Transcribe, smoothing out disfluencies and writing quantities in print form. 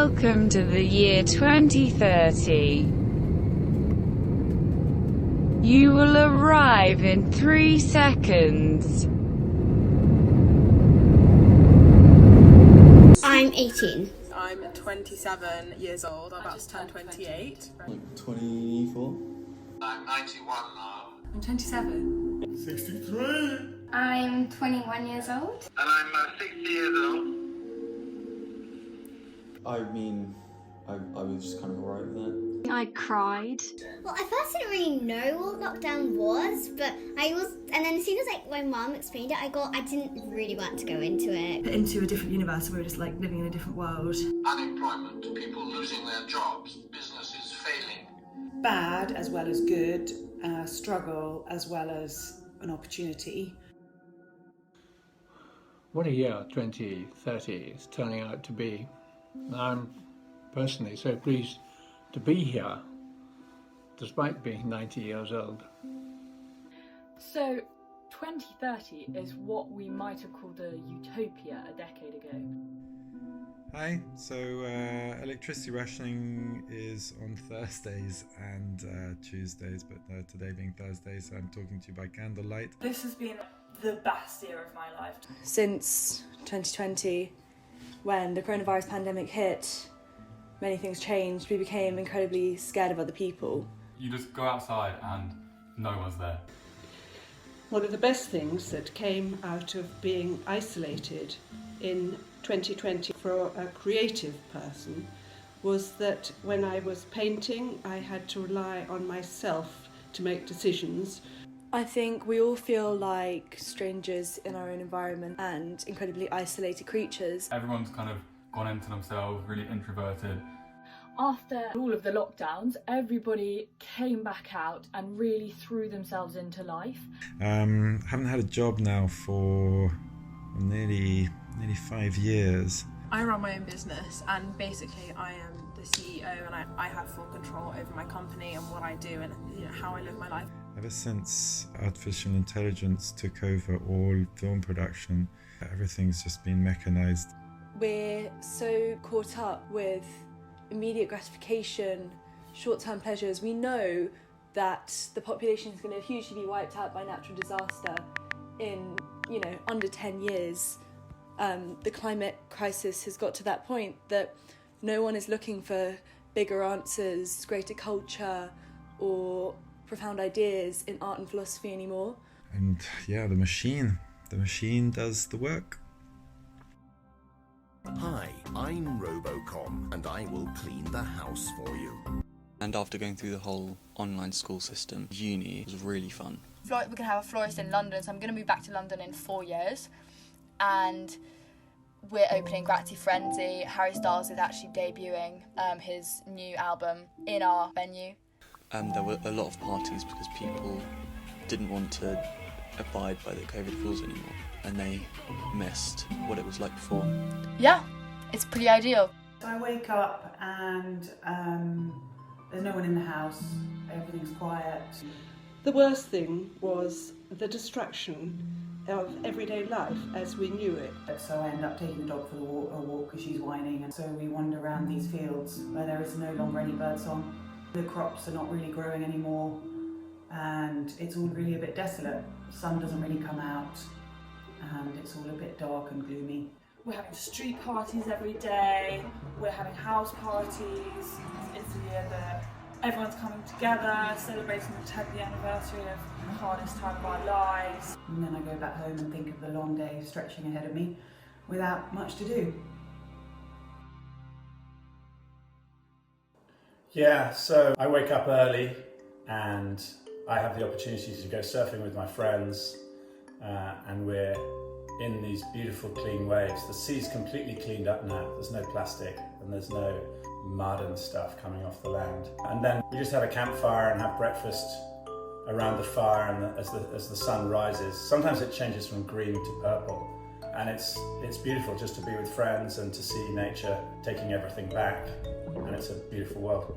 Welcome to the year 2030. You will arrive in 3 seconds. I'm 18. I'm 27 years old. I'm about to turn 28. Like 24? I'm 91 now. I'm 27. 63! I'm 21 years old. And I'm 60 years old. I mean, I was just kind of alright with that. I cried. Well, at first I didn't really know what lockdown was, but and then as soon as my mum explained it, I didn't really want to go into it. Into a different universe, we were just like living in a different world. Unemployment, people losing their jobs, businesses failing. Bad as well as good, struggle as well as an opportunity. What a year 2030 is turning out to be. I'm personally so pleased to be here, despite being 90 years old. So 2030 is what we might have called a utopia a decade ago. Hi, so electricity rationing is on Thursdays and Tuesdays, but today being Thursday, so I'm talking to you by candlelight. This has been the best year of my life. Since 2020, when the coronavirus pandemic hit, many things changed. We became incredibly scared of other people. You just go outside and no one's there. One of the best things that came out of being isolated in 2020 for a creative person was that when I was painting, I had to rely on myself to make decisions. I think we all feel like strangers in our own environment and incredibly isolated creatures. Everyone's kind of gone into themselves, really introverted. After all of the lockdowns, everybody came back out and really threw themselves into life. Haven't had a job now for nearly 5 years. I run my own business and basically I am the CEO and I have full control over my company and what I do and how I live my life. Ever since artificial intelligence took over all film production, everything's just been mechanized. We're so caught up with immediate gratification, short-term pleasures. We know that the population is going to hugely be wiped out by natural disaster in, under 10 years. The climate crisis has got to that point that no one is looking for bigger answers, greater culture, or profound ideas in art and philosophy anymore. And yeah, the machine does the work. Hi, I'm Robocom and I will clean the house for you. And after going through the whole online school system, uni was really fun. We're going to have a florist in London, so I'm going to move back to London in 4 years. And we're opening Grazzi Frenzy. Harry Styles is actually debuting his new album in our venue. There were a lot of parties because people didn't want to abide by the COVID rules anymore, and they missed what it was like before. Yeah, it's pretty ideal. So I wake up and there's no one in the house, everything's quiet. The worst thing was the distraction of everyday life as we knew it. So I end up taking the dog for a walk because she's whining, and so we wander around these fields where there is no longer any birdsong. The crops are not really growing anymore and it's all really a bit desolate. The sun doesn't really come out and it's all a bit dark and gloomy. We're having street parties every day, we're having house parties. It's the year that everyone's coming together, celebrating the 10th anniversary of the hardest time of our lives. And then I go back home and think of the long day stretching ahead of me without much to do. Yeah, so I wake up early and I have the opportunity to go surfing with my friends and we're in these beautiful clean waves. The sea's completely cleaned up now. There's no plastic and there's no mud and stuff coming off the land. And then we just have a campfire and have breakfast around the fire and as the sun rises. Sometimes it changes from green to purple. And it's beautiful just to be with friends and to see nature taking everything back, and it's a beautiful world.